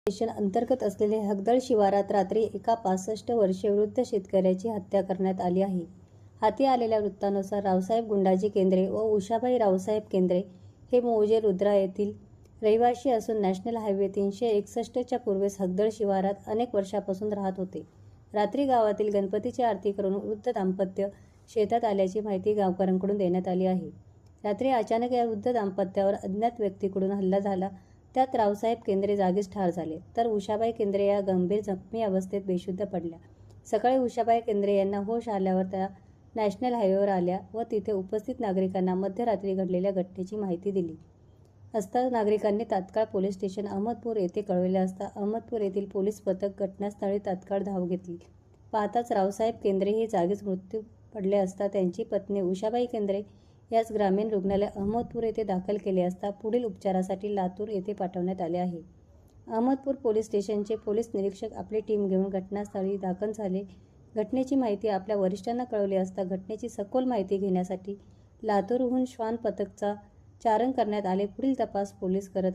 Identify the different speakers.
Speaker 1: Station अंतर्गत असलेले हगदळ शिवारात रात्री एका 65 वर्षीय वृद्ध शेतकऱ्याची हत्या करण्यात आली आहे. हाती आलेल्या वृत्तानुसार रावसाहेब गुंडाजी केंद्रे व उषाबाई रावसाहेब केंद्रे हे मौजे रुद्रा येथील रहिवासी असून नॅशनल हायवे 361च्या पूर्वेस हगदळ शिवारात अनेक वर्षापासून राहत होते. रात्री गावातील गणपतीची आरती करून वृद्ध दाम्पत्य शेतात आल्याची माहिती गावकऱ्यांकडून देण्यात आली आहे. रात्री अचानक या वृद्ध दाम्पत्यावर अज्ञात व्यक्तीकडून हल्ला झाला. त्यात रावसाहेब केंद्रे जागीच ठार झाले, तर उषाबाई केंद्रे या गंभीर जखमी अवस्थेत बेशुद्ध पडल्या. सकाळी उषाबाई केंद्रे यांना होश आल्यावर त्या नॅशनल हायवेवर आल्या व तिथे उपस्थित नागरिकांना मध्यरात्री घडलेल्या घटनेची माहिती दिली असता नागरिकांनी तात्काळ पोलीस स्टेशन अहमदपूर येथे कळवले असता अहमदपूर येथील पोलीस पथक घटनास्थळी तात्काळ धाव घेतली. पाहताच रावसाहेब केंद्रे हे जागीच मृत्यू पडले असता त्यांची पत्नी उषाबाई केंद्रे याच ग्रामीण रुग्णालय अहमदपूर येथे दाखल केले असता पुढील उपचारासाठी लातूर येथे पाठवण्यात आले आहे. अहमदपूर पोलीस स्टेशनचे पोलीस निरीक्षक आपली टीम घेऊन घटनास्थळी दाखल झाले. घटनेची माहिती आपल्या वरिष्ठांना कळवली असता घटनेची सखोल माहिती घेण्यासाठी लातूरहून श्वान पथकचा चारण करण्यात आले. पुढील तपास पोलीस करत